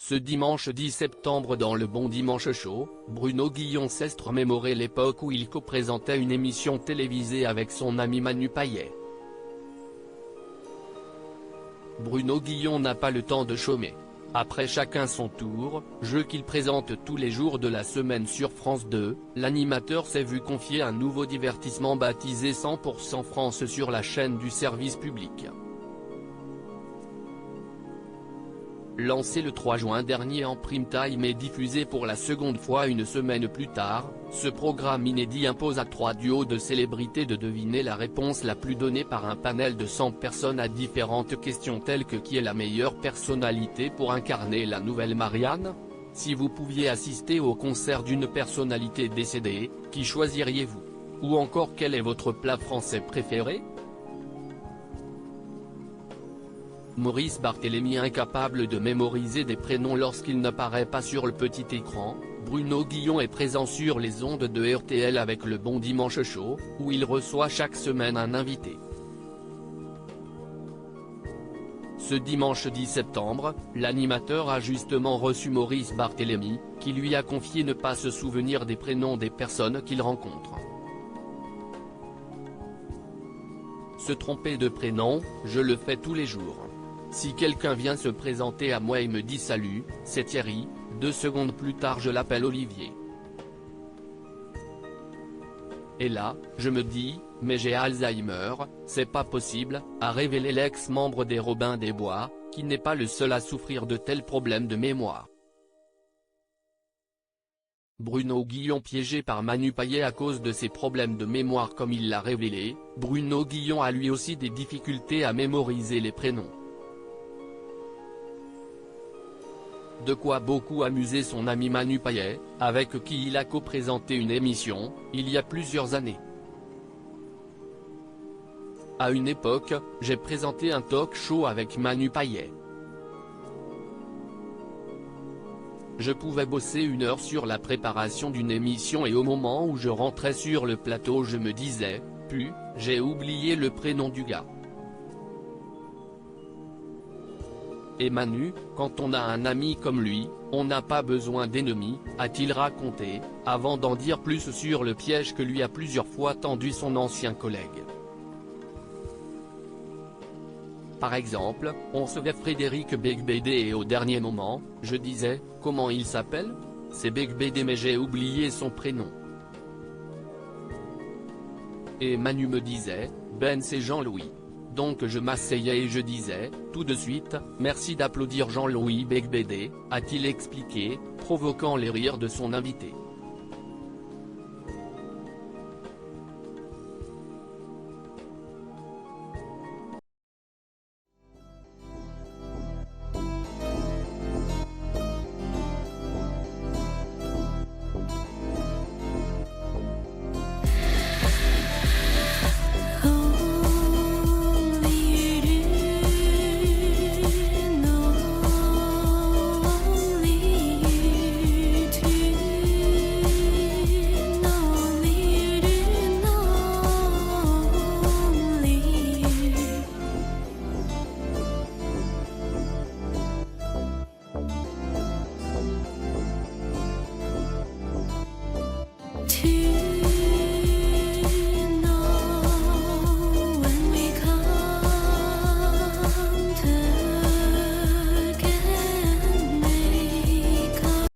Ce dimanche 10 septembre dans le Bon Dimanche Show, Bruno Guillon s'est remémoré l'époque où il co-présentait une émission télévisée avec son ami Manu Payet. Bruno Guillon n'a pas le temps de chômer. Après Chacun son tour, jeu qu'il présente tous les jours de la semaine sur France 2, l'animateur s'est vu confier un nouveau divertissement baptisé 100% France sur la chaîne du service public. Lancé le 3 juin dernier en prime time et diffusé pour la seconde fois une semaine plus tard, ce programme inédit impose à 3 duos de célébrités de deviner la réponse la plus donnée par un panel de 100 personnes à différentes questions telles que qui est la meilleure personnalité pour incarner la nouvelle Marianne ? Si vous pouviez assister au concert d'une personnalité décédée, qui choisiriez-vous ? Ou encore quel est votre plat français préféré ? Maurice Barthélémy incapable de mémoriser des prénoms lorsqu'il n'apparaît pas sur le petit écran, Bruno Guillon est présent sur les ondes de RTL avec le Bon Dimanche Show, où il reçoit chaque semaine un invité. Ce dimanche 10 septembre, l'animateur a justement reçu Maurice Barthélémy, qui lui a confié ne pas se souvenir des prénoms des personnes qu'il rencontre. Se tromper de prénom, je le fais tous les jours. Si quelqu'un vient se présenter à moi et me dit salut, c'est Thierry, 2 secondes plus tard je l'appelle Olivier. Et là, je me dis, mais j'ai Alzheimer, c'est pas possible, a révélé l'ex-membre des Robins des Bois, qui n'est pas le seul à souffrir de tels problèmes de mémoire. Bruno Guillon piégé par Manu Payet à cause de ses problèmes de mémoire comme il l'a révélé, Bruno Guillon a lui aussi des difficultés à mémoriser les prénoms. De quoi beaucoup amuser son ami Manu Payet, avec qui il a co-présenté une émission, il y a plusieurs années. À une époque, j'ai présenté un talk show avec Manu Payet. Je pouvais bosser 1 heure sur la préparation d'une émission et au moment où je rentrais sur le plateau je me disais, j'ai oublié le prénom du gars. Et Manu, quand on a un ami comme lui, on n'a pas besoin d'ennemis, a-t-il raconté, avant d'en dire plus sur le piège que lui a plusieurs fois tendu son ancien collègue. Par exemple, on recevait Frédéric Beigbeder et au dernier moment, je disais, comment il s'appelle ? C'est Beigbeder mais j'ai oublié son prénom. Et Manu me disait, Ben c'est Jean-Louis. Donc je m'asseyais et je disais, tout de suite, merci d'applaudir Jean-Louis Beigbeder, a-t-il expliqué, provoquant les rires de son invité.